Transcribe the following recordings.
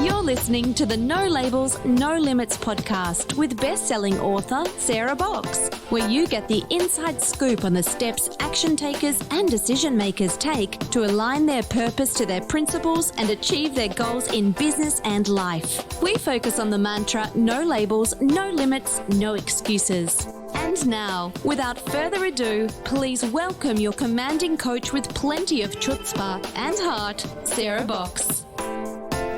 You're listening to the No Labels, No Limits podcast with best-selling author Sarah Box, where you get the inside scoop on the steps action takers and decision makers take to align their purpose to their principles and achieve their goals in business and life. We focus on the mantra, no labels, no limits, no excuses. And now, without further ado, please welcome your commanding coach with plenty of chutzpah and heart, Sarah Box.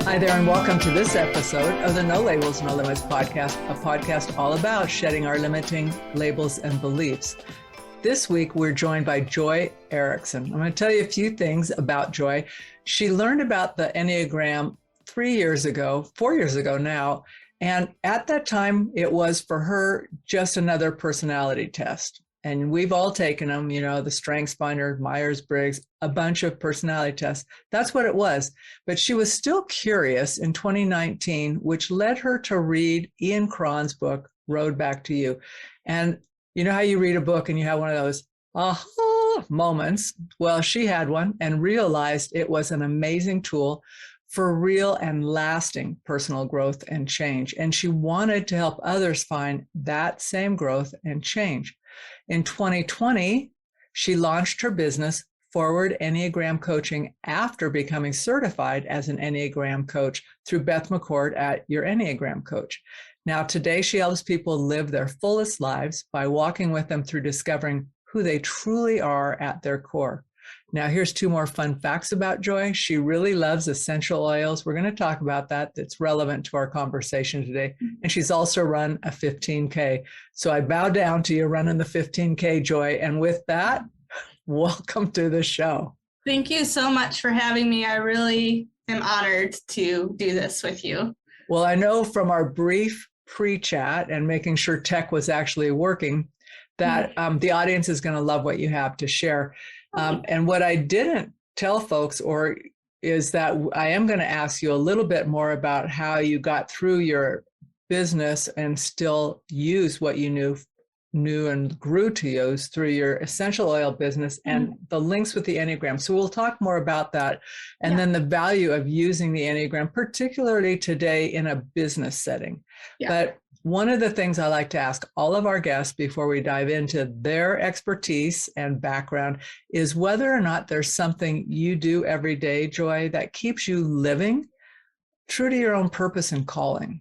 Hi there, and welcome to this episode of the No Labels, No Limits podcast, a podcast all about shedding our limiting labels and beliefs. This week, we're joined by Joy Erickson. I'm going to tell you a few things about Joy. She learned about the Enneagram 4 years ago now, and at that time, it was for her just another personality test. And we've all taken them, the StrengthsFinder, Myers-Briggs, a bunch of personality tests. That's what it was. But she was still curious in 2019, which led her to read Ian Chron's book, Road Back to You. And you know how you read a book and you have one of those aha moments? Well, she had one and realized it was an amazing tool for real and lasting personal growth and change. And she wanted to help others find that same growth and change. In 2020, she launched her business, Forward Enneagram Coaching, after becoming certified as an Enneagram coach through Beth McCord at Your Enneagram Coach. Now, today, she helps people live their fullest lives by walking with them through discovering who they truly are at their core. Now, here's 2 more fun facts about Joy. She really loves essential oils. We're going to talk about that. That's relevant to our conversation today. And she's also run a 15K. So I bow down to you running the 15K, Joy. And with that, welcome to the show. Thank you so much for having me. I really am honored to do this with you. Well, I know from our brief pre-chat and making sure tech was actually working that the audience is going to love what you have to share. And what I didn't tell folks is that I am going to ask you a little bit more about how you got through your business and still use what you knew and grew to use through your essential oil business and the links with the Enneagram. So we'll talk more about that. And then the value of using the Enneagram, particularly today in a business setting. Yeah. But one of the things I like to ask all of our guests before we dive into their expertise and background is whether or not there's something you do every day, Joy, that keeps you living true to your own purpose and calling.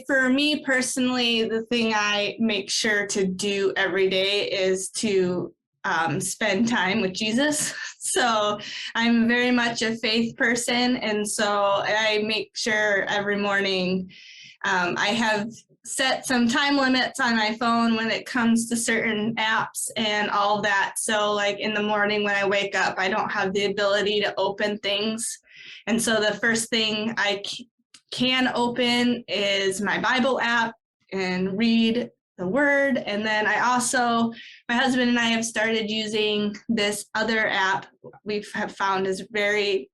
For me personally, the thing I make sure to do every day is to spend time with Jesus. So I'm very much a faith person. And so I make sure every morning I have set some time limits on my phone when it comes to certain apps and all that. So like in the morning when I wake up, I don't have the ability to open things. And so the first thing I can open is my Bible app and read the word. And then my husband and I have started using this other app we have found is very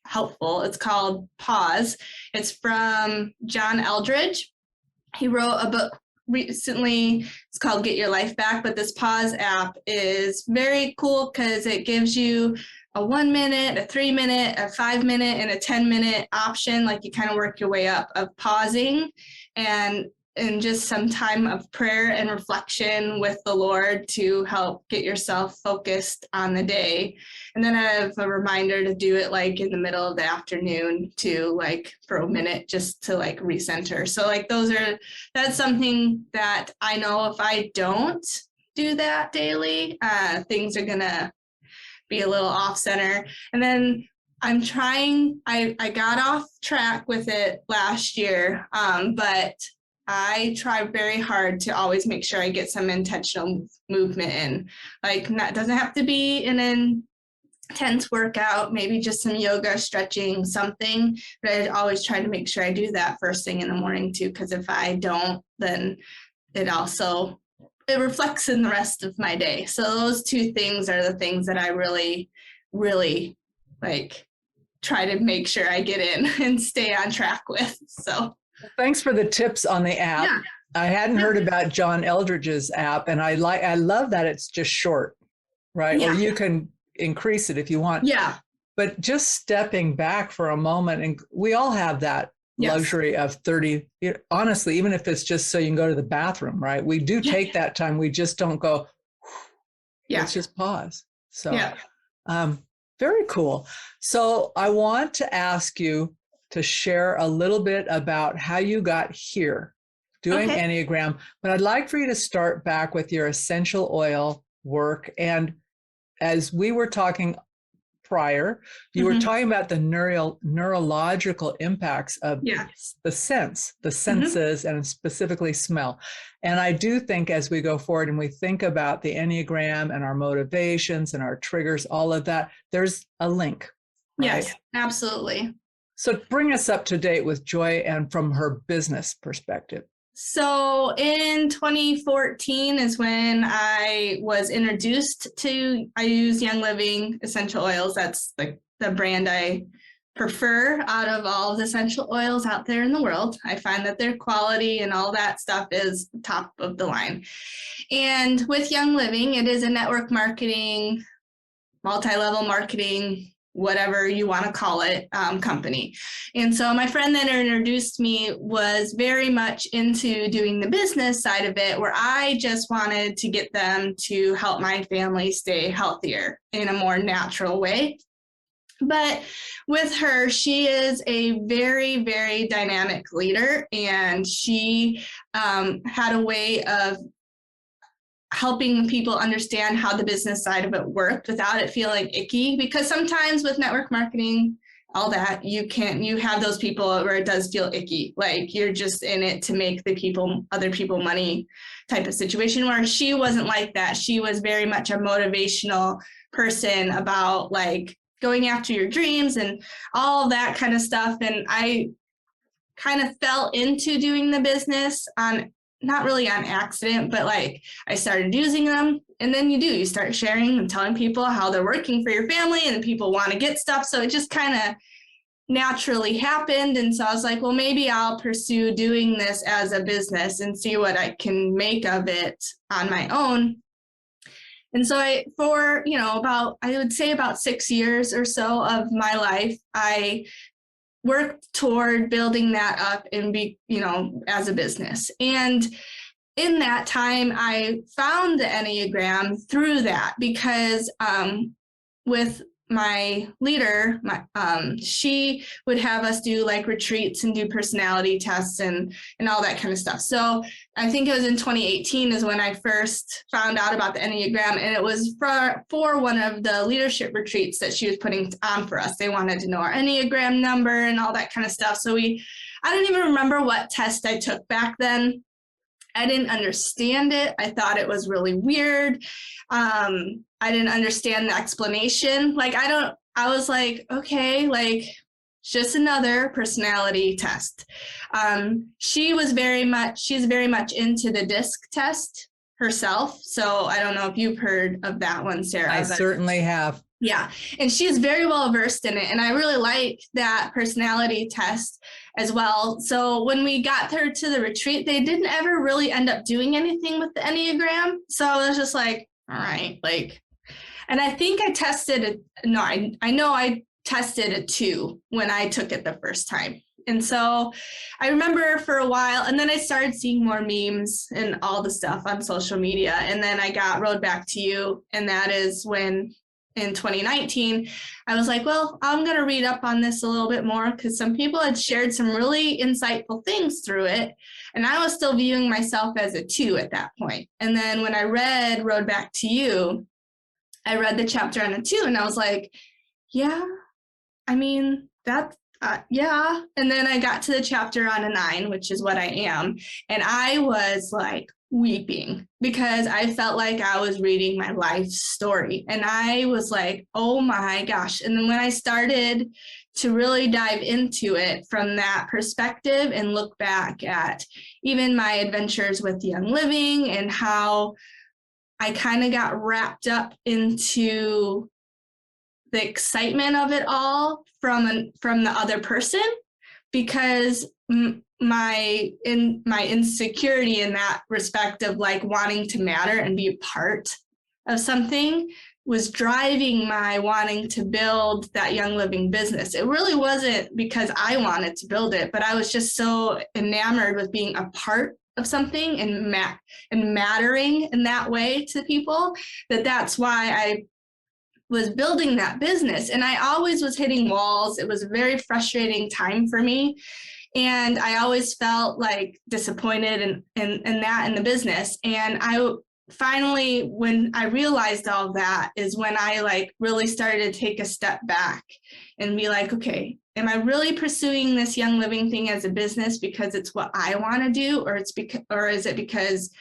helpful. It's called Pause. It's from John Eldredge. He wrote a book recently. It's called Get Your Life Back. But this Pause app is very cool because it gives you a 1 minute, a 3 minute, a 5 minute, and a 10-minute option. Like you kind of work your way up of pausing and just some time of prayer and reflection with the Lord to help get yourself focused on the day. And then I have a reminder to do it like in the middle of the afternoon to like for a minute just to like recenter. So like that's something that I know if I don't do that daily, things are gonna be a little off center. And then I'm trying, I got off track with it last year, but I try very hard to always make sure I get some intentional movement in. Like, that doesn't have to be an intense workout, maybe just some yoga, stretching, something. But I always try to make sure I do that first thing in the morning too, because if I don't, then it reflects in the rest of my day. So those 2 things are the things that I really, really like try to make sure I get in and stay on track with. So. Thanks for the tips on the app. Yeah. I hadn't heard about John Eldredge's app, and I love that it's just short, right? Yeah. Or you can increase it if you want. Yeah. But just stepping back for a moment, and we all have that luxury of 30, honestly, even if it's just so you can go to the bathroom, right? We do take that time. We just don't go, let's just pause. So very cool. So I want to ask you to share a little bit about how you got here doing Enneagram, but I'd like for you to start back with your essential oil work. And as we were talking prior, you were talking about the neurological impacts of the senses, and specifically smell. And I do think as we go forward and we think about the Enneagram and our motivations and our triggers, all of that, there's a link. Right? Yes, absolutely. So bring us up to date with Joy and from her business perspective. So in 2014 is when I was introduced to, I use Young Living essential oils. That's the brand I prefer out of all of the essential oils out there in the world. I find that their quality and all that stuff is top of the line. And with Young Living, it is a network marketing, multi-level marketing, whatever you want to call it, company. And so my friend that introduced me was very much into doing the business side of it, where I just wanted to get them to help my family stay healthier in a more natural way. But with her, she is a very, very dynamic leader, and she had a way of helping people understand how the business side of it worked without it feeling icky, because sometimes with network marketing, all that, you have those people where it does feel icky, like you're just in it to make other people money type of situation, where she wasn't like that. She was very much a motivational person about like going after your dreams and all that kind of stuff. And I kind of fell into doing the business not really on accident, but like I started using them, and then you start sharing and telling people how they're working for your family, and people want to get stuff. So it just kind of naturally happened. And so I was like, well, maybe I'll pursue doing this as a business and see what I can make of it on my own. And so I would say about 6 years or so of my life, I worked toward building that up and as a business. And in that time, I found the Enneagram through that, because with my leader, she would have us do like retreats and do personality tests and all that kind of stuff. So I think it was in 2018 is when I first found out about the Enneagram, and it was for one of the leadership retreats that she was putting on for us. They wanted to know our Enneagram number and all that kind of stuff. So I don't even remember what test I took back then. I didn't understand it. I thought it was really weird. I didn't understand the explanation. I was like, okay, it's just another personality test. She's very much into the DISC test herself. So I don't know if you've heard of that one, Sarah. I certainly have. Yeah. And she is very well versed in it. And I really like that personality test as well. So when we got her to the retreat, they didn't ever really end up doing anything with the Enneagram. So I was just like, all right, and I think I tested I know I tested a 2 when I took it the first time. And so I remember for a while, and then I started seeing more memes and all the stuff on social media. And then I got Road Back to You. And that is when in 2019, I was like, well, I'm going to read up on this a little bit more, because some people had shared some really insightful things through it. And I was still viewing myself as a 2 at that point. And then when I read Road Back to You, I read the chapter on a 2, and I was like, yeah, I mean, that's, yeah. And then I got to the chapter on a 9, which is what I am. And I was like weeping, because I felt like I was reading my life story. And I was like, oh my gosh. And then when I started to really dive into it from that perspective and look back at even my adventures with Young Living and how I kind of got wrapped up into the excitement of it all from the other person, because my insecurity in that respect of like wanting to matter and be a part of something was driving my wanting to build that Young Living business. It really wasn't because I wanted to build it, but I was just so enamored with being a part of something and mattering in that way to people, that's why I was building that business. And I always was hitting walls. It was a very frustrating time for me. And I always felt like disappointed in the business. And I finally, when I realized all of that, is when I like really started to take a step back and be like, okay, am I really pursuing this Young Living thing as a business because it's what I want to do, or is it because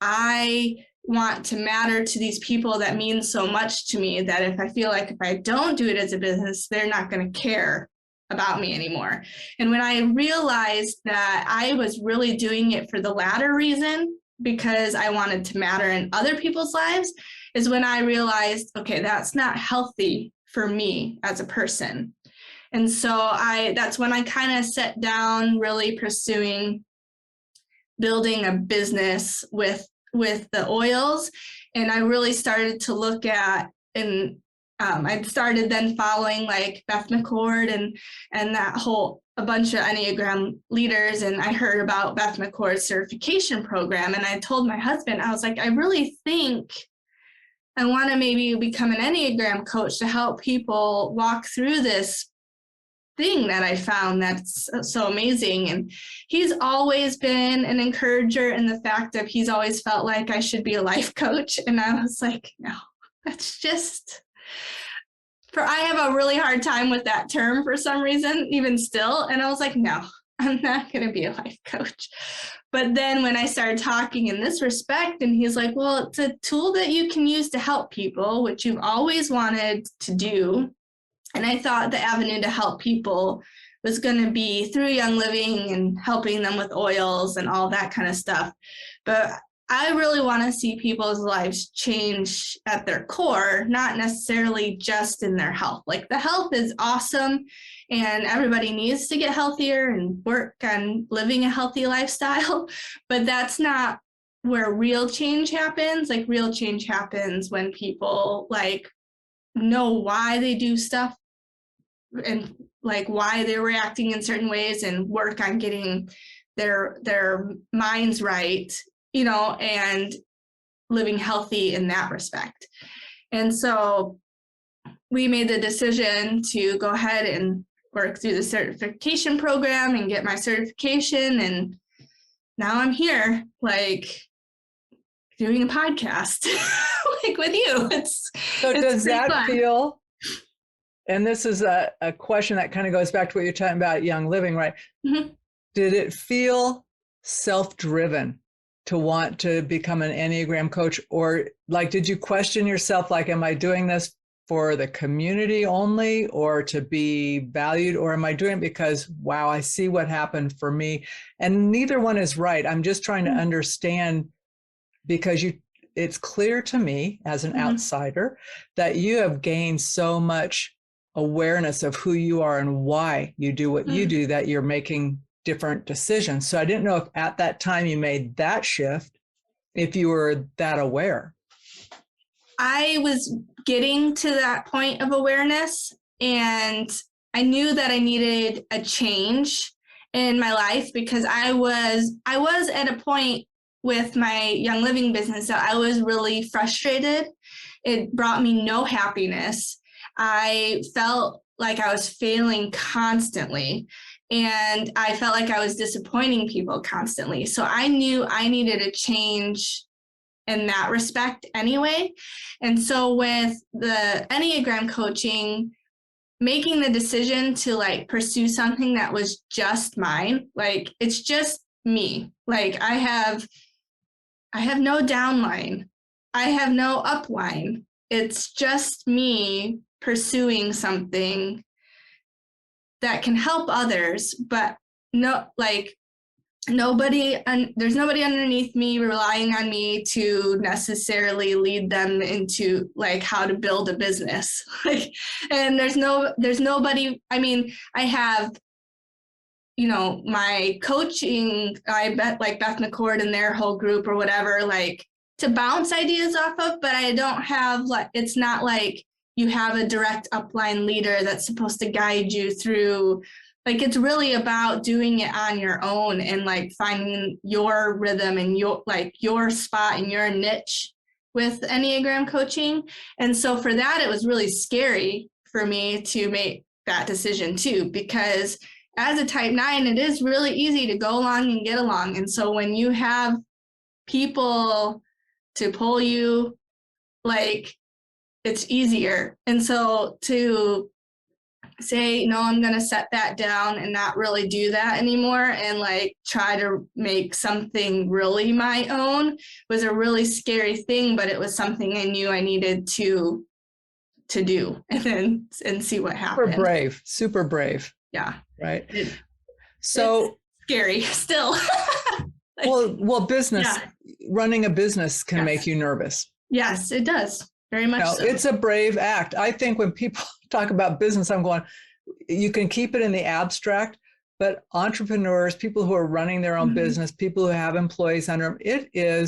I want to matter to these people that mean so much to me that if I feel like if I don't do it as a business, they're not going to care about me anymore. And when I realized that I was really doing it for the latter reason, because I wanted to matter in other people's lives, is when I realized, okay, that's not healthy for me as a person. And so that's when I kind of sat down really pursuing building a business with the oils. And I really started to look at, and I started then following like Beth McCord and a bunch of Enneagram leaders. And I heard about Beth McCord's certification program. And I told my husband, I was like, I really think I want to maybe become an Enneagram coach to help people walk through this thing that I found that's so amazing. And he's always been an encourager in the fact that he's always felt like I should be a life coach. And I was like, no, that's just... I have a really hard time with that term for some reason, even still. And I was like, no, I'm not going to be a life coach. But then when I started talking in this respect, and he's like, well, it's a tool that you can use to help people, which you've always wanted to do. And I thought the avenue to help people was going to be through Young Living and helping them with oils and all that kind of stuff. But I really want to see people's lives change at their core, not necessarily just in their health. Like the health is awesome and everybody needs to get healthier and work on living a healthy lifestyle, but that's not where real change happens. Like real change happens when people like know why they do stuff and like why they're reacting in certain ways and work on getting their minds right, you know, and living healthy in that respect. And so we made the decision to go ahead and work through the certification program and get my certification. And now I'm here, like doing a podcast, like with you. So does that fun. feel, and this is a question that kind of goes back to what you're talking about, Young Living, right? Mm-hmm. Did it feel self-driven to want to become an Enneagram coach? Or like, did you question yourself, like, am I doing this for the community only or to be valued? Or am I doing it because, wow, I see what happened for me? And neither one is right. I'm just trying to understand, because it's clear to me as an outsider that you have gained so much awareness of who you are and why you do what you do, that you're making different decisions. So I didn't know if at that time you made that shift, if you were that aware. I was getting to that point of awareness, and I knew that I needed a change in my life because I was at a point with my Young Living business that I was really frustrated. It brought me no happiness. I felt like I was failing constantly, and I felt like I was disappointing people constantly. So I knew I needed a change in that respect anyway. And so with the Enneagram coaching, making the decision to like pursue something that was just mine, like it's just me. Like I have no downline. I have no upline. It's just me pursuing something that can help others, but there's nobody underneath me relying on me to necessarily lead them into like how to build a business. Like, and there's nobody, I mean, I have, you know, my coaching, I bet like Beth McCord and their whole group or whatever, like to bounce ideas off of, but I don't have it's not like you have a direct upline leader that's supposed to guide you through. It's really about doing it on your own and finding your rhythm and your spot and your niche with Enneagram coaching. And so for that, it was really scary for me to make that decision too, because as a type 9, it is really easy to go along and get along. And so when you have people to pull you, it's easier. And so to say, no, I'm going to set that down and not really do that anymore and try to make something really my own was a really scary thing, but it was something I knew I needed to do and see what happened. Super brave. Yeah. Right. It's scary still. well, business, running a business can make you nervous. Yes, it does. Very much so. It's a brave act. I think when people talk about business, I'm going, you can keep it in the abstract, but entrepreneurs, people who are running their own business, people who have employees under them,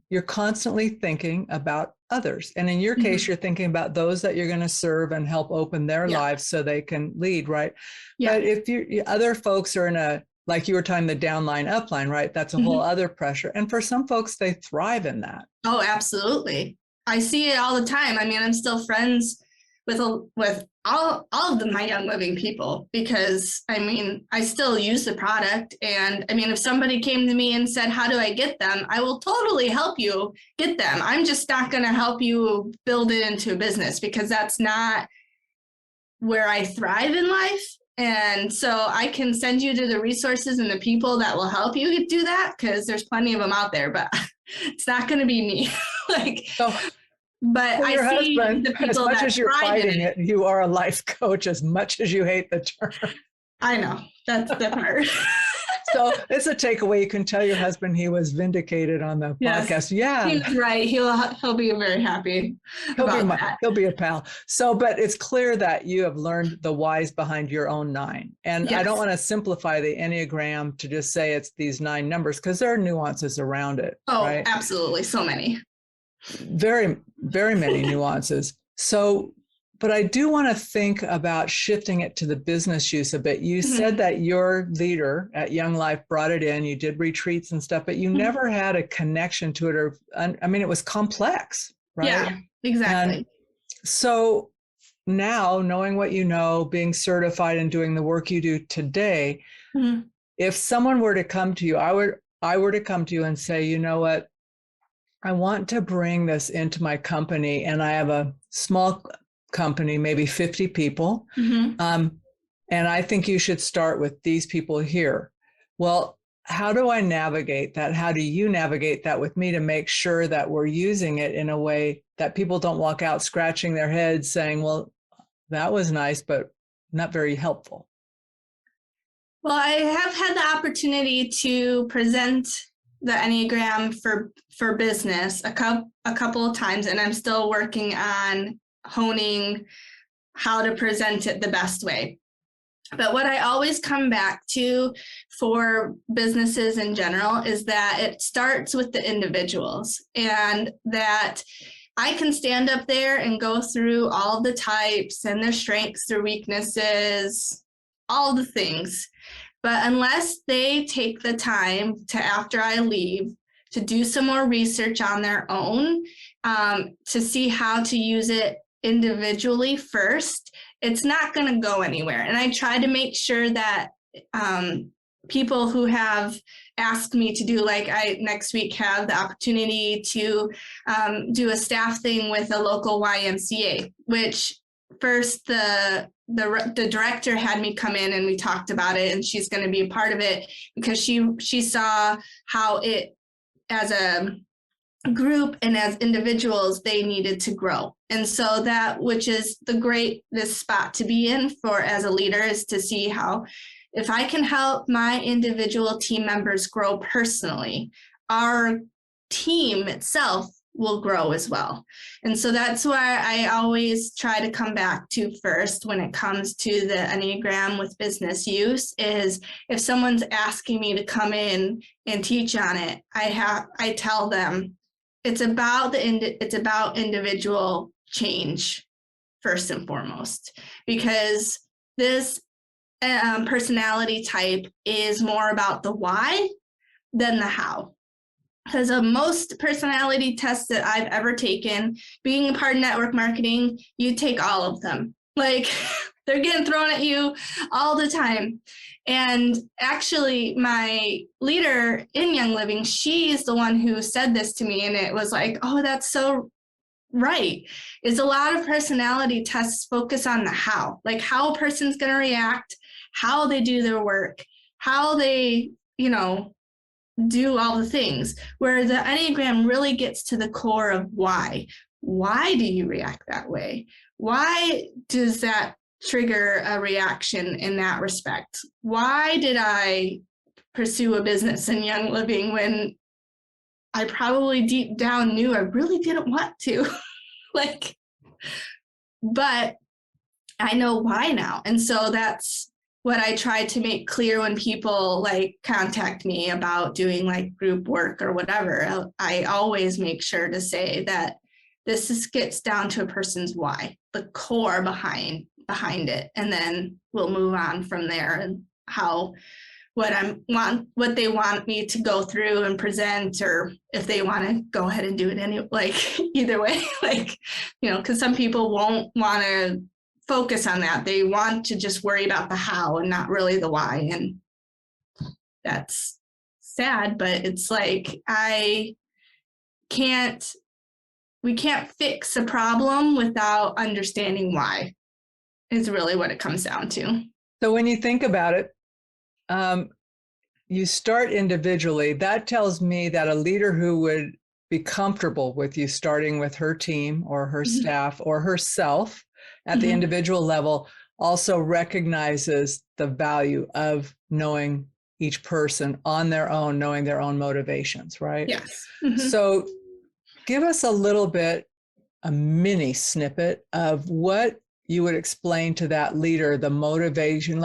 you're constantly thinking about others. And in your case, you're thinking about those that you're going to serve and help open their lives so they can lead, right? Yeah. But if other folks are in like you were talking, the downline, upline, right? That's a whole other pressure. And for some folks, they thrive in that. Oh, absolutely. I see it all the time. I mean, I'm still friends with all of my Young Living people because, I mean, I still use the product. And I mean, if somebody came to me and said, how do I get them? I will totally help you get them. I'm just not going to help you build it into a business because that's not where I thrive in life. And so I can send you to the resources and the people that will help you do that because there's plenty of them out there, but it's not going to be me. But I see the people as much that as you're thrive fighting it, you are a life coach as much as you hate the term. I know. That's the part. So it's a takeaway. You can tell your husband he was vindicated on the podcast. Yeah. He's right. He'll be very happy about that. He'll be a pal. So, but it's clear that you have learned the whys behind your own 9. And I don't want to simplify the Enneagram to just say it's these 9 numbers because there are nuances around it. Oh, right? Absolutely. So many. Very, very many nuances. So, but I do want to think about shifting it to the business use a bit. You said that your leader at Young Life brought it in, you did retreats and stuff, but you never had a connection to it. I mean, it was complex, right? Yeah, exactly. And so now knowing what you know, being certified and doing the work you do today, if someone were to come to you, I were to come to you and say, you know what, I want to bring this into my company and I have a small company, maybe 50 people. And I think you should start with these people here. Well, how do I navigate that? How do you navigate that with me to make sure that we're using it in a way that people don't walk out scratching their heads saying, well, that was nice, but not very helpful? Well, I have had the opportunity to present the Enneagram for business a couple of times, and I'm still working on honing how to present it the best way. But what I always come back to for businesses in general is that it starts with the individuals, and that I can stand up there and go through all the types and their strengths, their weaknesses, all the things. But unless they take the time to, after I leave, to do some more research on their own, to see how to use it individually first, it's not going to go anywhere. And I try to make sure that people who have asked me to do, like I next week have the opportunity to do a staff thing with a local YMCA, which first the director had me come in and we talked about it, and she's going to be a part of it because she saw how it, as a group and as individuals, they needed to grow. And so that, which is the greatest spot to be in for as a leader, is to see how, if I can help my individual team members grow personally, our team itself will grow as well. And so that's why I always try to come back to first when it comes to the Enneagram with business use, is if someone's asking me to come in and teach on it, I tell them it's about individual change first and foremost, because this personality type is more about the why than the how. Because of most personality tests that I've ever taken, being a part of network marketing, you take all of them. Like, they're getting thrown at you all the time. And actually, my leader in Young Living, she's the one who said this to me. And it was like, oh, that's so right. Is a lot of personality tests focus on the how, like how a person's going to react, how they do their work, how they, do all the things, where the Enneagram really gets to the core of why. Why do you react that way? Why does that trigger a reaction in that respect? Why did I pursue a business in Young Living when I probably deep down knew I really didn't want to? But I know why now. And so that's what I try to make clear when people contact me about doing group work or whatever. I always make sure to say that this gets down to a person's why, the core behind it, and then we'll move on from there and what they want me to go through and present, or if they want to go ahead and do it anyway, either way, because some people won't want to focus on that. They want to just worry about the how and not really the why. And that's sad, but it's we can't fix a problem without understanding why, is really what it comes down to. So when you think about it, you start individually. That tells me that a leader who would be comfortable with you starting with her team or her staff or herself at the individual level also recognizes the value of knowing each person on their own, knowing their own motivations, right? Yes. So give us a mini snippet of what you would explain to that leader, the motivation,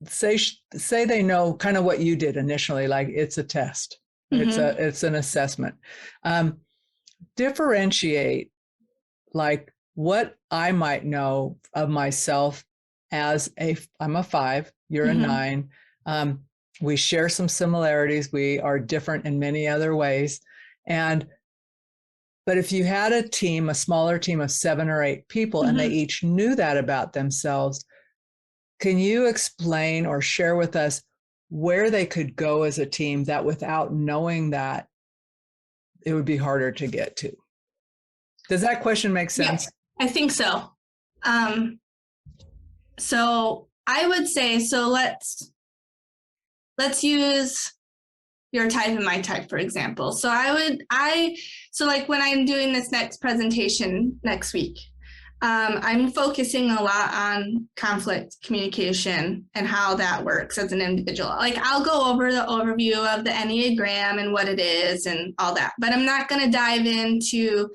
say they know kind of what you did initially, it's a test, it's an assessment. Differentiate what I might know of myself as I'm a 5, you're a 9. We share some similarities. We are different in many other ways. But if you had a smaller team of 7 or 8 people, and they each knew that about themselves, can you explain or share with us where they could go as a team that without knowing that it would be harder to get to? Does that question make sense? Yeah, I think so. So I would say, let's use your type and my type, for example. So when I'm doing this next presentation next week, I'm focusing a lot on conflict communication and how that works as an individual. I'll go over the overview of the Enneagram and what it is and all that, but I'm not going to dive into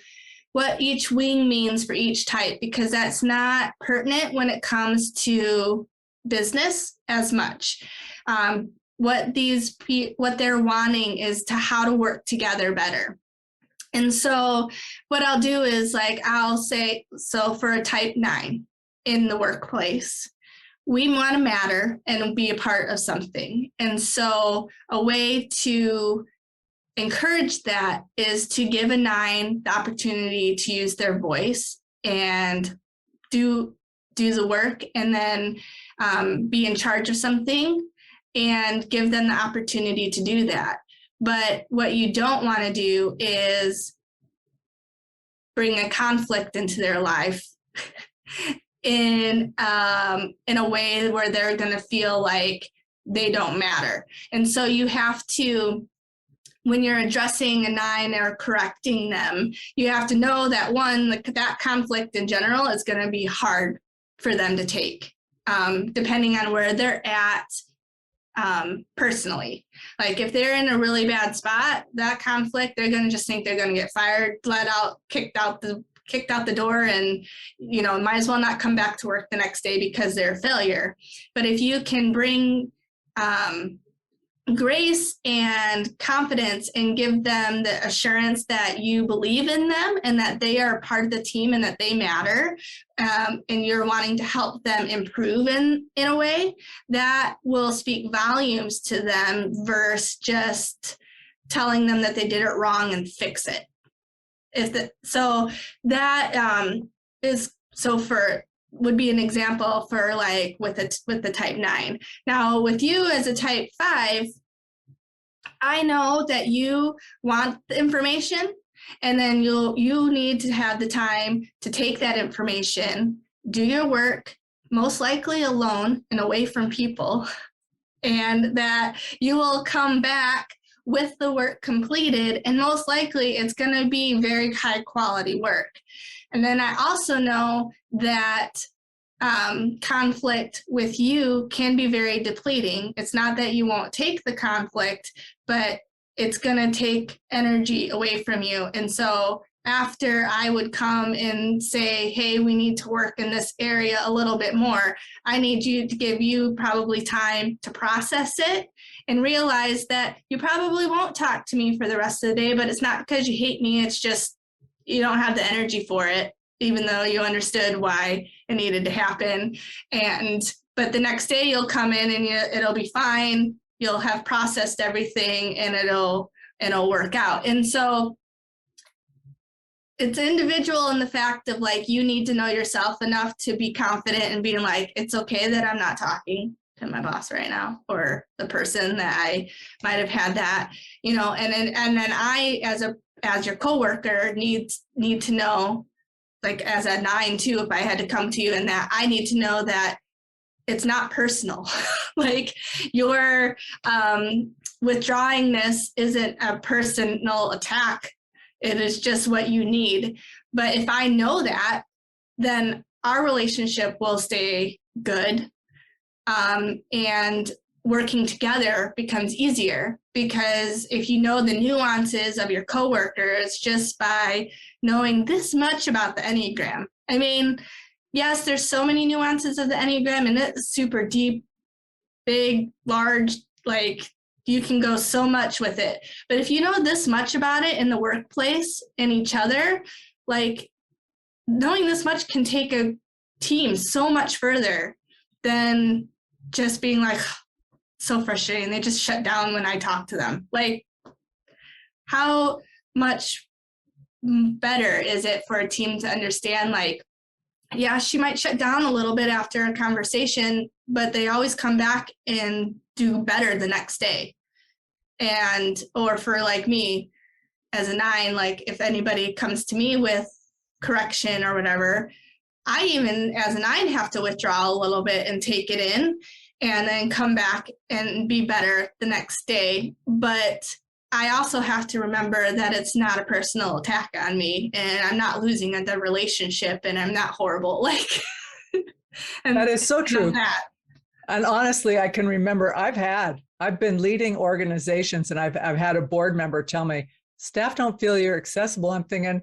what each wing means for each type, because that's not pertinent when it comes to business as much. What they're wanting is how to work together better. And so what I'll do is I'll say, so for a type 9 in the workplace, we want to matter and be a part of something. And so a way to encourage that is to give a 9 the opportunity to use their voice and do the work, and then be in charge of something and give them the opportunity to do that. But what you don't want to do is bring a conflict into their life in a way where they're going to feel like they don't matter. And so you have to, when you're addressing a 9 or correcting them, you have to know that that conflict in general is going to be hard for them to take, depending on where they're at personally. If they're in a really bad spot, that conflict, they're going to just think they're going to get fired, let out, kicked out the door, and might as well not come back to work the next day because they're a failure. But if you can bring grace and confidence and give them the assurance that you believe in them and that they are part of the team and that they matter, and you're wanting to help them improve in a way that will speak volumes to them versus just telling them that they did it wrong and fix it. Would be an example for like with the type 9. Now with you as a type 5, I know that you want the information, and then you need to have the time to take that information, do your work, most likely alone and away from people, and that you will come back with the work completed, and most likely it's going to be very high quality work. And then I also know that conflict with you can be very depleting. It's not that you won't take the conflict, but it's going to take energy away from you. And so after I would come and say, hey, we need to work in this area a little bit more, I need you to give you probably time to process it and realize that you probably won't talk to me for the rest of the day, but it's not because you hate me. It's just you don't have the energy for it, even though you understood why it needed to happen. But the next day you'll come in and it'll be fine. You'll have processed everything and it'll work out. And so it's individual in the fact of like, you need to know yourself enough to be confident and being like, it's okay that I'm not talking to my boss right now, or the person that I might have had that, and then I, as your coworker, need to know, like as a 9 too, if I had to come to you in that, I need to know that it's not personal. Like your withdrawingness isn't a personal attack. It is just what you need. But if I know that, then our relationship will stay good. And working together becomes easier, because if you know the nuances of your coworkers just by knowing this much about the Enneagram. I mean, yes, there's so many nuances of the Enneagram, and it's super deep, big, large, like you can go so much with it. But if you know this much about it in the workplace and each other, like knowing this much can take a team so much further than just being like, so frustrating. They just shut down when I talk to them. Like, how much better is it for a team to understand, like, yeah, she might shut down a little bit after a conversation, but they always come back and do better the next day. Or for like me as a 9, like if anybody comes to me with correction or whatever, I even as a 9 have to withdraw a little bit and take it in and then come back and be better the next day. But I also have to remember that it's not a personal attack on me, and I'm not losing the relationship, and I'm not horrible. Like, that is so true. And honestly, I can remember I've been leading organizations, and I've had a board member tell me, staff don't feel you're accessible. I'm thinking,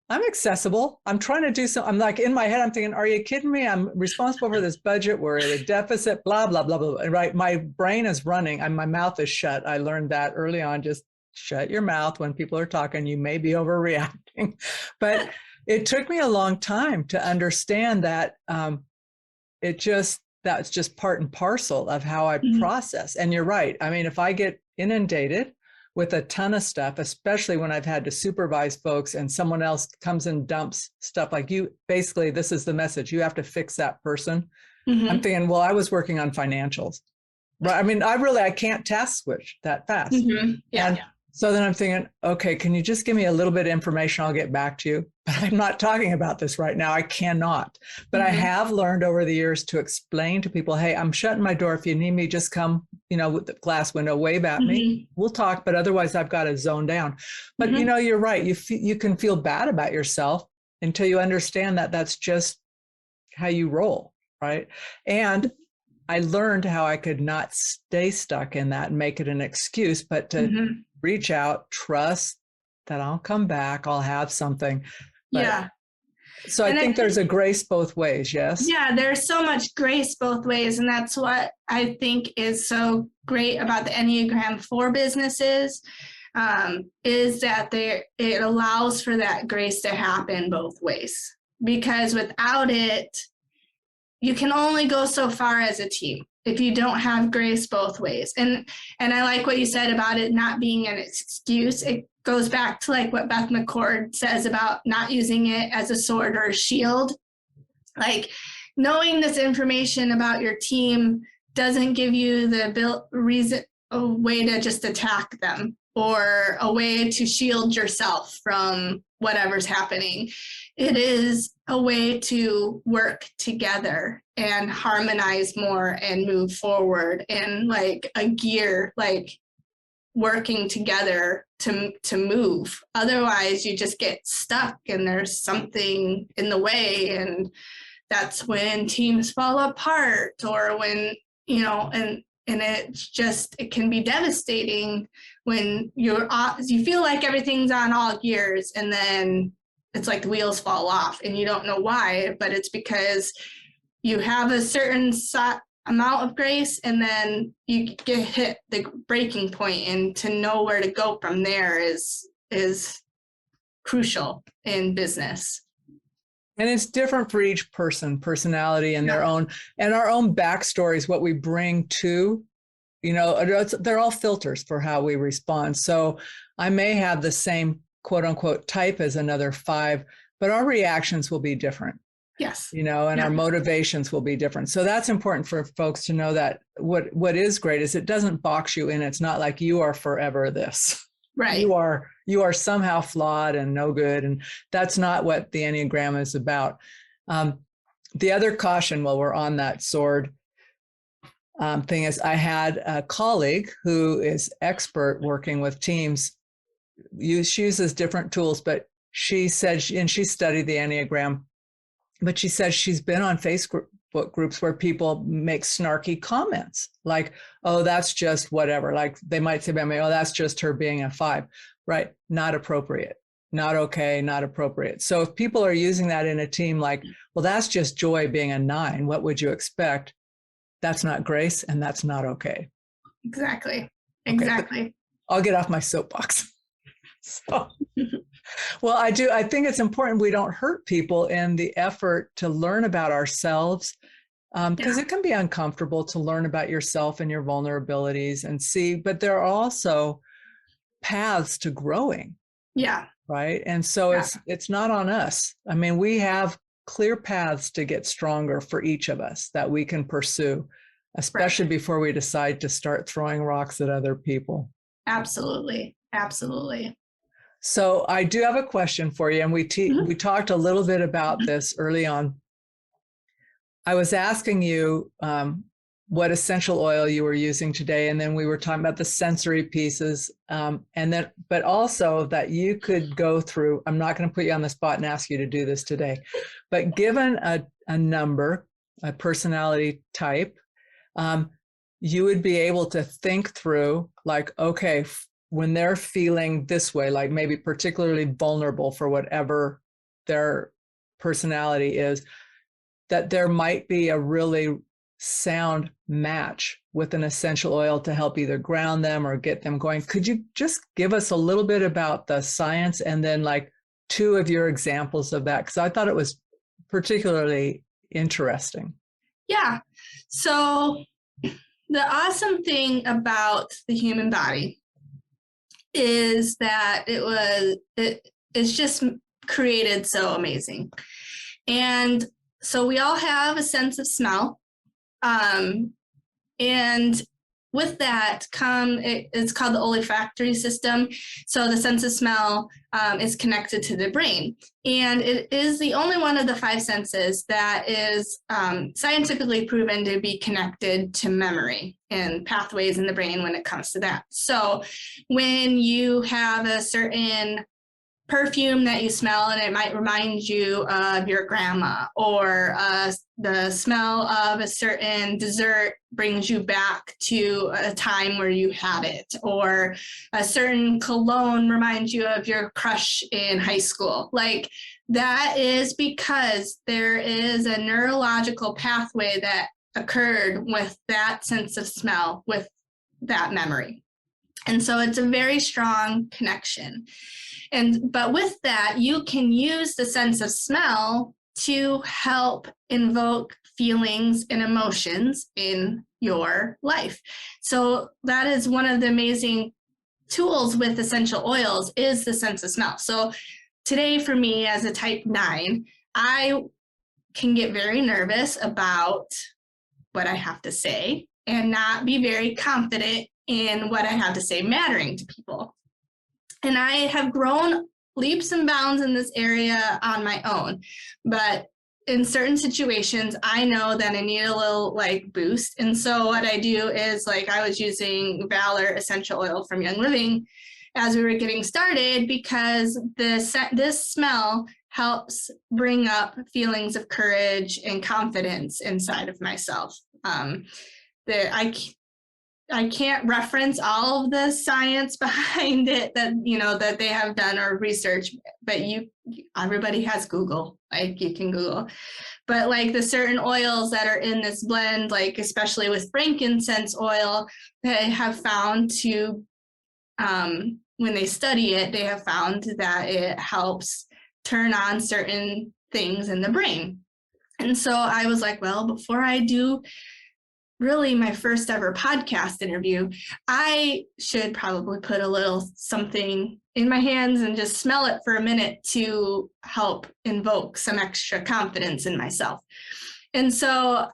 I'm accessible. I'm trying to do something. I'm like, in my head, I'm thinking, are you kidding me? I'm responsible for this budget. We're at a deficit, blah, blah, blah, blah. Right. My brain is running and my mouth is shut. I learned that early on. Just shut your mouth when people are talking. You may be overreacting. But it took me a long time to understand that that's just part and parcel of how I process. And you're right. I mean, if I get inundated with a ton of stuff, especially when I've had to supervise folks and someone else comes and dumps stuff like you, basically, this is the message. You have to fix that person. Mm-hmm. I'm thinking, well, I was working on financials, right? I mean, I can't task switch that fast. Mm-hmm. Yeah. So then I'm thinking, okay, can you just give me a little bit of information? I'll get back to you. But I'm not talking about this right now. I cannot. But I have learned over the years to explain to people, hey, I'm shutting my door. If you need me, just come, with the glass window, wave at me. We'll talk. But otherwise, I've got to zone down. But, you're right. You can feel bad about yourself until you understand that that's just how you roll, right? And I learned how I could not stay stuck in that and make it an excuse, but to reach out, trust that I'll come back, I'll have something. But, So I think there's a grace both ways, yes? Yeah, there's so much grace both ways. And that's what I think is so great about the Enneagram for businesses, is that it allows for that grace to happen both ways. Because without it, you can only go so far as a team if you don't have grace both ways. And I like what you said about it not being an excuse. It goes back to like what Beth McCord says about not using it as a sword or a shield. Like, knowing this information about your team doesn't give you a way to just attack them or a way to shield yourself from whatever's happening. It is a way to work together and harmonize more and move forward, and like a gear, like working together to move. Otherwise, you just get stuck and there's something in the way, and that's when teams fall apart, or when, and it can be devastating when you feel like everything's on all gears, and then it's like the wheels fall off and you don't know why, but it's because you have a certain amount of grace, and then you get hit the breaking point, and to know where to go from there is crucial in business. And it's different for each personality and their own, and our own backstories, what we bring to, they're all filters for how we respond. So I may have the same quote unquote type as another 5, but our reactions will be different. Yes. And our motivations will be different. So that's important for folks to know, that what is great is it doesn't box you in. It's not like you are forever this. Right. You are somehow flawed and no good. And that's not what the Enneagram is about. The other caution, while we're on that sword thing, is I had a colleague who is expert working with teams. She uses different tools, but she said, and she studied the Enneagram, but she says she's been on Facebook groups where people make snarky comments like, oh, that's just whatever. Like they might say about me, oh, that's just her being a 5, right? Not appropriate, not okay, not appropriate. So if people are using that in a team, like, well, that's just Joy being a 9, what would you expect? That's not grace, and that's not okay. Exactly. Okay, I'll get off my soapbox. So, well, I think it's important we don't hurt people in the effort to learn about ourselves, because it can be uncomfortable to learn about yourself and your vulnerabilities and see, but there are also paths to growing. Yeah. Right. And so it's not on us. I mean, we have clear paths to get stronger for each of us that we can pursue, especially before we decide to start throwing rocks at other people. Absolutely. Absolutely. So I do have a question for you, and we talked a little bit about this early on. I was asking you what essential oil you were using today, and then we were talking about the sensory pieces, but also that you could go through. I'm not going to put you on the spot and ask you to do this today, but given a number, a personality type, you would be able to think through, like, okay, when they're feeling this way, like maybe particularly vulnerable for whatever their personality is, that there might be a really sound match with an essential oil to help either ground them or get them going. Could you just give us a little bit about the science, and then like 2 of your examples of that? Because I thought it was particularly interesting. Yeah. So the awesome thing about the human body is that it's just created so amazing. And so we all have a sense of smell. And with that it's called the olfactory system. So the sense of smell is connected to the brain. And it is the only one of the 5 senses that is scientifically proven to be connected to memory and pathways in the brain when it comes to that. So when you have a certain perfume that you smell and it might remind you of your grandma, or the smell of a certain dessert brings you back to a time where you had it, or a certain cologne reminds you of your crush in high school. Like, That is because there is a neurological pathway that occurred with that sense of smell, with that memory. And so it's a very strong connection. But with that, you can use the sense of smell to help invoke feelings and emotions in your life. So that is one of the amazing tools with essential oils, is the sense of smell. So today for me as a type 9, I can get very nervous about what I have to say and not be very confident in what I have to say mattering to people. And I have grown leaps and bounds in this area on my own, but in certain situations, I know that I need a little boost. And so what I do is I was using Valor essential oil from Young Living as we were getting started, because this smell helps bring up feelings of courage and confidence inside of myself. I can't reference all of the science behind it that they have done or research, but everybody has Google, you can Google. But the certain oils that are in this blend, especially with frankincense oil, they have found to, when they study it, they have found that it helps turn on certain things in the brain. And so I was like, well, before I do really my first ever podcast interview, I should probably put a little something in my hands and just smell it for a minute to help invoke some extra confidence in myself. And so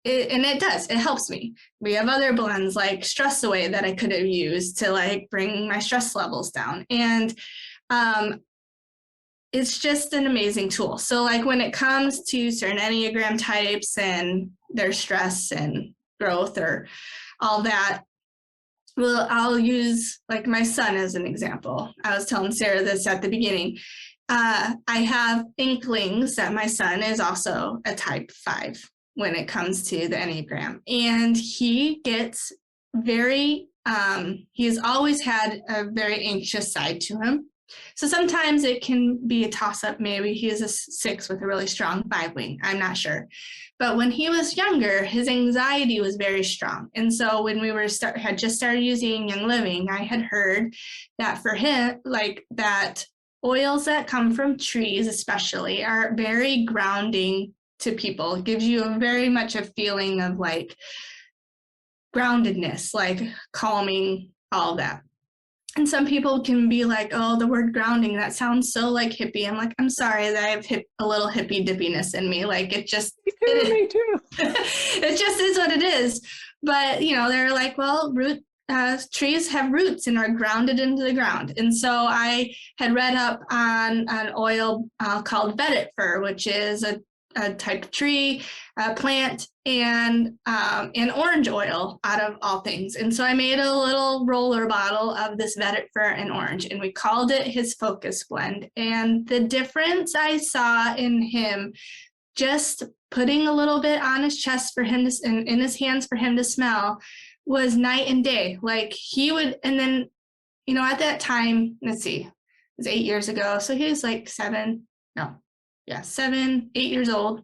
it helps me. We have other blends like Stress Away that I could have used to bring my stress levels down. And it's just an amazing tool. So when it comes to certain Enneagram types and their stress and growth or all that, well, I'll use my son as an example. I was telling Sarah this at the beginning. I have inklings that my son is also a type 5 when it comes to the Enneagram. And he gets he has always had a very anxious side to him. So sometimes it can be a toss-up. Maybe he is a 6 with a really strong 5 wing. I'm not sure. But when he was younger, his anxiety was very strong. And so when we had just started using Young Living, I had heard that for him, that oils that come from trees especially are very grounding to people. It gives you very much a feeling of groundedness, calming, all that. And some people can be like, oh, the word grounding, that sounds so hippie. I'm like, I'm sorry that I have a little hippie dippiness in me. Me too. It just is what it is. But, they're like, well, trees have roots and are grounded into the ground. And so I had read up on an oil called Vetiver fir, which is a type of tree, plant, and orange oil out of all things. And so I made a little roller bottle of this Vetiver fir and orange, and we called it his focus blend. And the difference I saw in him, just putting a little bit on his chest for him to, and in his hands for him to smell, was night and day. He would, and then, at that time, let's see, it was 8 years ago. So he was 7, 8 years old.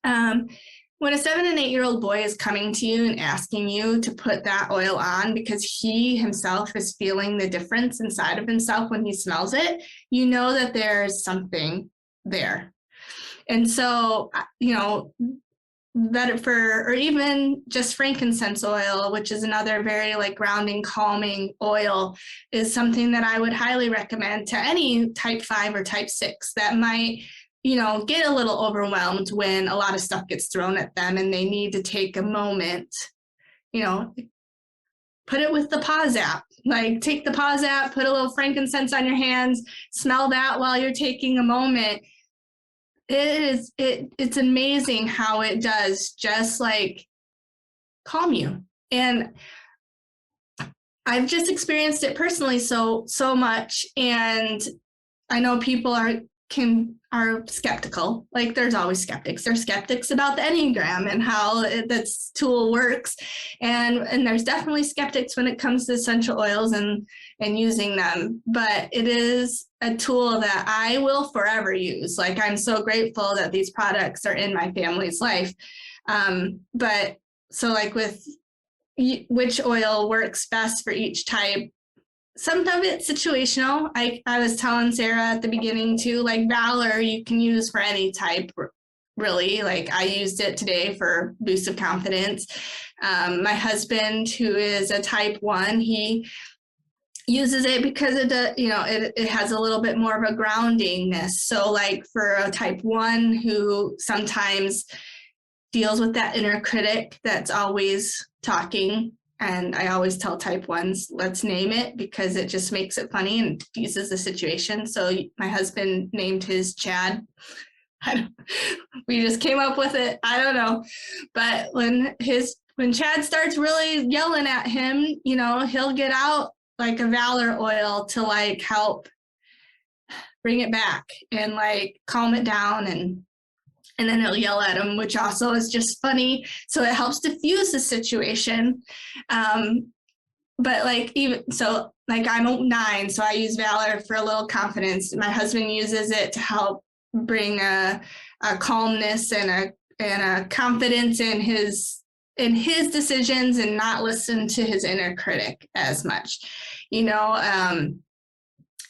When a 7 and 8 year old boy is coming to you and asking you to put that oil on because he himself is feeling the difference inside of himself when he smells it, you know that there's something there. And so, Vetiver fir, or even just frankincense oil, which is another very grounding, calming oil, is something that I would highly recommend to any type 5 or type 6 that might get a little overwhelmed when a lot of stuff gets thrown at them and they need to take a moment, put it with the pause app, take the pause app, put a little frankincense on your hands, smell that while you're taking a moment. It's amazing how it does just calm you. And I've just experienced it personally so much. And I know people are skeptical. Like there's always skeptics. There's skeptics about the Enneagram and how this tool works. And there's definitely skeptics when it comes to essential oils and using them. But it is a tool that I will forever use. Like I'm so grateful that these products are in my family's life. But so like with which oil works best for each type, some of it's situational. I was telling Sarah at the beginning too, like Valor, you can use for any type, really. Like I used it today for boost of confidence. My husband, who is a type 1, he uses it because it has a little bit more of a groundingness. So like for a type 1 who sometimes deals with that inner critic that's always talking, and I always tell type 1s, let's name it, because it just makes it funny and diffuses the situation. So my husband named his Chad. We just came up with it. I don't know. But when Chad starts really yelling at him, he'll get out like a Valor oil to like help bring it back and like calm it down, and then he'll yell at him, which also is just funny. So it helps diffuse the situation. But like I'm a 9, so I use Valor for a little confidence. My husband uses it to help bring a calmness and a confidence in his decisions and not listen to his inner critic as much.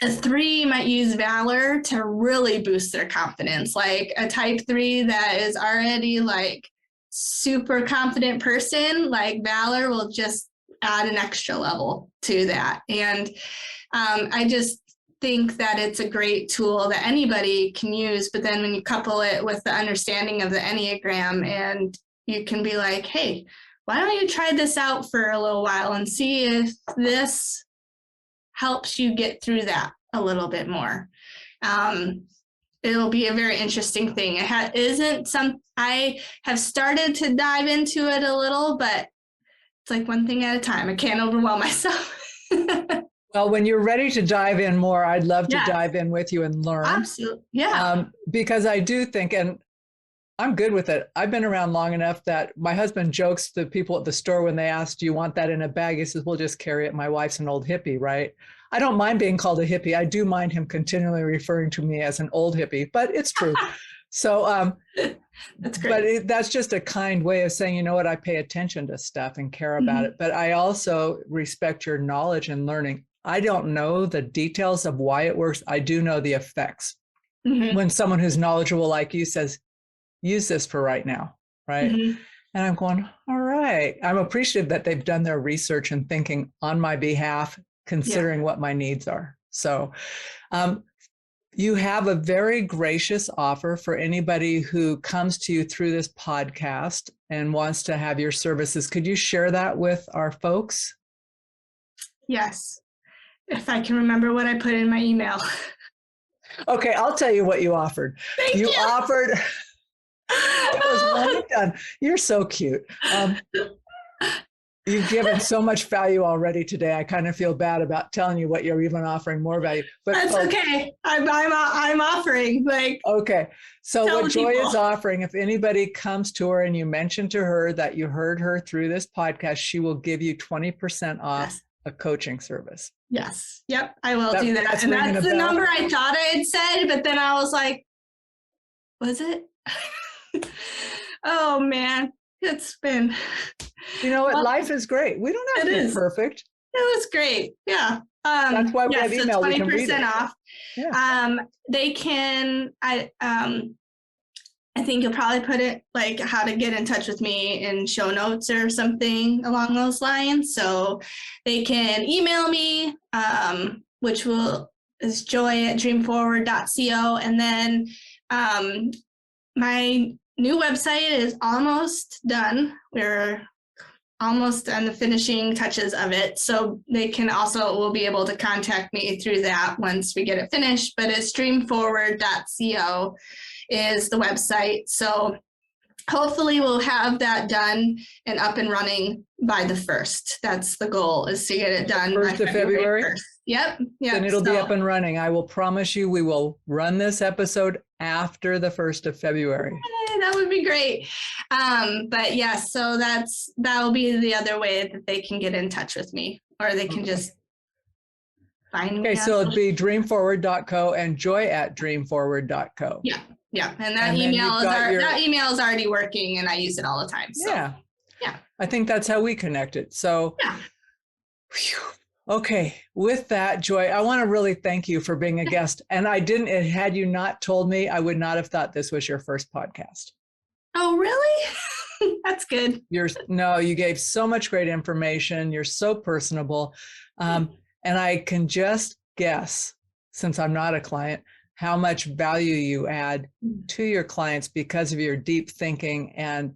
A 3 might use Valor to really boost their confidence. Like a type 3 that is already like super confident person, like Valor will just add an extra level to that. And I just think that it's a great tool that anybody can use. But then when you couple it with the understanding of the Enneagram, and you can be like, hey, why don't you try this out for a little while and see if this helps you get through that a little bit more. It'll be a very interesting thing. I have started to dive into it a little, but it's like one thing at a time. I can't overwhelm myself. Well, when you're ready to dive in more, I'd love to dive in with you and learn. Absolutely. Yeah. Because I do think, and I'm good with it. I've been around long enough that my husband jokes to people at the store when they ask, do you want that in a bag? He says, we'll just carry it. My wife's an old hippie, right? I don't mind being called a hippie. I do mind him continually referring to me as an old hippie, but it's true. So that's great. But that's just a kind way of saying, you know what, I pay attention to stuff and care about it. But I also respect your knowledge and learning. I don't know the details of why it works. I do know the effects. When someone who's knowledgeable like you says, use this for right now, right? And I'm going, all right. I'm appreciative that they've done their research and thinking on my behalf, considering what my needs are. So you have a very gracious offer for anybody who comes to you through this podcast and wants to have your services. Could you share that with our folks? Yes. If I can remember what I put in my email. Okay, I'll tell you what you offered. Thank you. Offered... It was well done. You're so cute. You've given so much value already today. I kind of feel bad about telling you what you're even offering more value. But that's okay. I'm offering Okay. So what Joy is offering, if anybody comes to her and you mention to her that you heard her through this podcast, she will give you 20% off a coaching service. Yes. Yep. I will do that. And that's the number I thought I had said, but then I was like, was it? Oh man, it's been. You know what? Life is great. We don't have to be perfect. It was great. Yeah. That's why we have email. 20% off. Yeah. They can. I think you'll probably put it like how to get in touch with me in show notes or something along those lines. So they can email me, which is joy@dreamforward.co, and then my new website is almost done. We're almost on the finishing touches of it. So they will be able to contact me through that once we get it finished, but it's dreamforward.co is the website. So hopefully we'll have that done and up and running by the 1st. That's the goal, is to get it done by 1st of February. 1st. Yep. Then it'll be up and running. I will promise you we will run this episode after the 1st of February. That would be great. But yes, so that will be the other way that they can get in touch with me, or they can just find me. Okay, so it'd be dreamforward.co and joy@dreamforward.co. Yeah. And that email is already working, and I use it all the time. So. Yeah. I think that's how we connected. So, okay. With that, Joy, I want to really thank you for being a guest. And had you not told me, I would not have thought this was your first podcast. Oh, really? That's good. You gave so much great information. You're so personable. And I can just guess, since I'm not a client, how much value you add to your clients because of your deep thinking and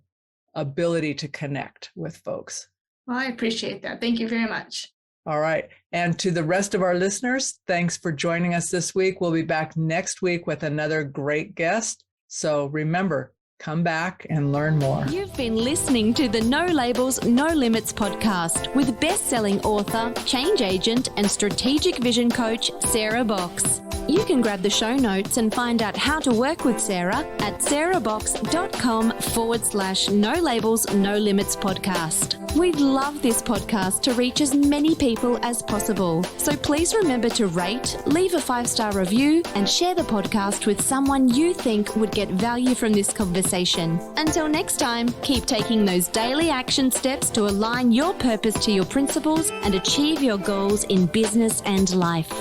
ability to connect with folks. Well, I appreciate that. Thank you very much. All right. And to the rest of our listeners, thanks for joining us this week. We'll be back next week with another great guest. So remember, come back and learn more. You've been listening to the No Labels, No Limits podcast with best-selling author, change agent, and strategic vision coach, Sarah Box. You can grab the show notes and find out how to work with Sarah at sarahbox.com/No Labels, No Limits podcast. We'd love this podcast to reach as many people as possible. So please remember to rate, leave a 5-star review, and share the podcast with someone you think would get value from this conversation. Until next time, keep taking those daily action steps to align your purpose to your principles and achieve your goals in business and life.